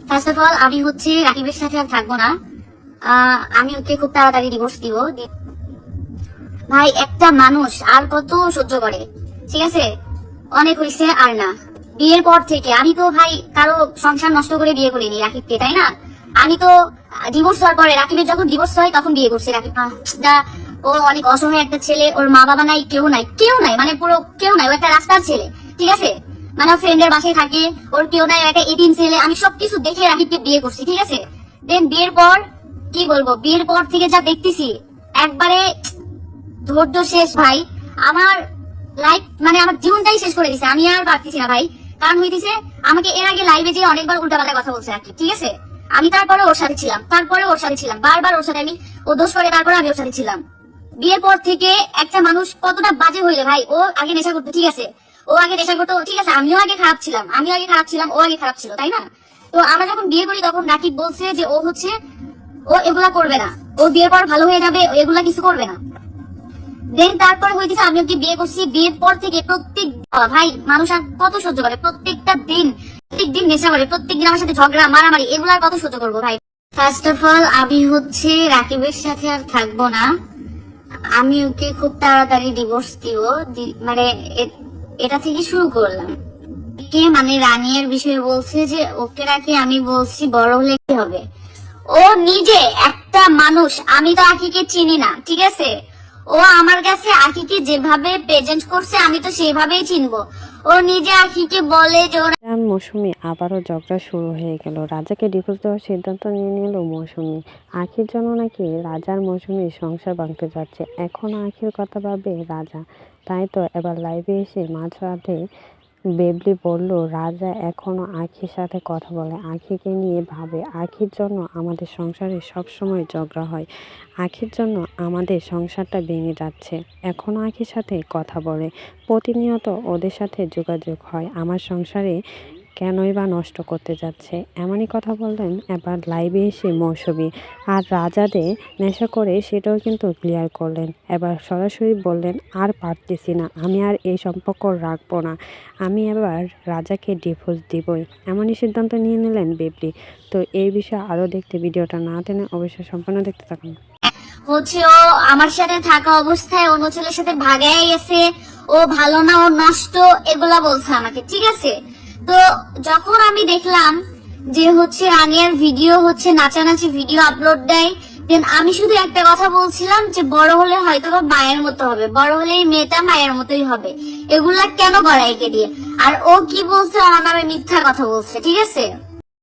First of all আমি হচ্ছে রাকিবের সাথে আর থাকবো না। আমি ওকে খুব তাড়াতাড়ি ডিভোর্স দিব। ভাই একটা মানুষ আর কত সহ্য করে, ঠিক আছে? অনেক হয়েছে আর না। বিয়ের পর থেকে আমি তো ভাই কারো সংসার নষ্ট করে বিয়ে করিনি রাকিবকে, তাই না? আমি তো ডিভোর্স হওয়ার পরে, রাকিবের যখন ডিভোর্স হয় তখন বিয়ে করছি। রাকিব ও অনেক অসহায় একটা ছেলে, ওর মা বাবা নাই, কেউ নাই, মানে পুরো কেউ নাই, ও একটা রাস্তার ছেলে, ঠিক আছে? মানে ফ্রেন্ডের বাসায় থাকে, ওর কেউ নাই, একটা এতিম ছেলে। আমি সবকিছু দেখে রাকিবকে বিয়ে করছি, ঠিক আছে? দেন বিয়ের পর কি বলবো, বিয়ের পর থেকে যা দেখতেছি একবারে ধৈর্য শেষ ভাই। আমার লাইফ মানে আমার জীবনটাই শেষ করে দিছে। আমি আর পারতেছি না ভাই। কারণ হইতেছে আমাকে এর আগে লাইভে যে অনেকবার উল্টাপাল্টা কথা বলছে রাকিব, ঠিক আছে? আমি তারপরে ওর সাথে ছিলাম, বারবার ওর সাথে ও দোষ করে, তারপরে আমি ওর সাথে ছিলাম। বিয়ের পর থেকে একটা মানুষ কতটা বাজে হইলে ভাই। ও আগে নেশা করতো, ঠিক আছে? ঠিক আছে, আমিও আগে খারাপ ছিলাম, ও আগে খারাপ ছিল, তাই না? তো আমরা যখন বিয়ে করি তখন রাকিব বলছে যে ও এগুলা করবে না, ও বিয়ের পর ভালো হয়ে যাবে, এগুলা কিছু করবে না। দেন তারপরে হইতেছে আমি ওকে বিয়ে করছি। বিয়ের পর থেকে প্রত্যেক ভাই মানুষ আর কত সহ্য করে, প্রত্যেক দিন নেশা করে, প্রত্যেকদিন আমার সাথে ঝগড়া মারামারি, এগুলো আর কত সহ্য করবো ভাই। ফার্স্ট অফ অল আমি হচ্ছে রাকিবের সাথে আর থাকবো না। আমি ওকে খুব তাড়াতাড়ি ডিভোর্স দিব, মানে এটা থেকে শুরু করলাম। কে মানে রানিয়ার বিষয়ে বলছে যে ওকে নাকি আমি বলছি বড় হলে কি হবে। ও নিজে একটা মানুষ, আমি তো আখিকে চিনি না, ঠিক আছে? ও আমার কাছে আখিকে যেভাবে প্রেজেন্ট করছে আমি তো সেভাবেই চিনবো। ও নিজে আখিকে বলে যে মৌসুমী আবারও ঝগড়া শুরু হয়ে গেল। রাজাকে ডিভোর্স দেওয়ার সিদ্ধান্ত নিয়ে নিল মৌসুমী। আখির জন্য নাকি রাজার মৌসুমীর সংসার ভাঙতে যাচ্ছে। এখন আখির কথা ভাবে রাজা। তাই তো এবার লাইভে এসে মাঝরাতে বেবলি বলল রাজা এখনো আখির সাথে কথা বলে, আখিকে নিয়ে ভাবে। আখির জন্য আমাদের সংসারে সবসময় ঝগড়া হয়, আখির জন্য আমাদের সংসারটা ভেঙে যাচ্ছে। এখনো আখির সাথে কথা বলে, প্রতিনিয়ত ওদের সাথে যোগাযোগ হয়। আমার সংসারে কেনই বা নষ্ট করতে যাচ্ছে, এমনই কথা বললেন এবার লাইভে এসে মৌসুমী। আর রাজাদে নেশা করে সেটাও কিন্তু ক্লিয়ার করলেন। এবার সরাসরি বললেন আর পারতেছি না, আমি আর এই সম্পর্ক রাখবো না, আমি এবার রাজাকে ডিভোর্স দিবই, এমনই সিদ্ধান্ত নিয়ে নিলেন বেবলি। তো এই বিষয়ে আরও দেখতে ভিডিওটা না টেনে অবশ্যই সম্পূর্ণ দেখতে থাকুন। ও আমার সাথে থাকা অবস্থায় অন্য ছেলের সাথে ভাগায় গেছে, ও ভালো না, ও নষ্ট, এগুলা বলছে আমাকে, ঠিক আছে? তো যখন আমি দেখলাম যে রানিয়ার ভিডিও নাচানাচি ভিডিও আপলোড দেয়, দেন আমি শুধু একটা কথা বলছিলাম যে বড় হলে হয়তো বা মায়ের মতো হবে, বড় হলে এই মেয়েটা মায়ের মতোই হবে। এগুলা কেন করাইকে দিয়ে? আর ও কি বলছে, আমার নামে মিথ্যা কথা বলছে, ঠিক আছে?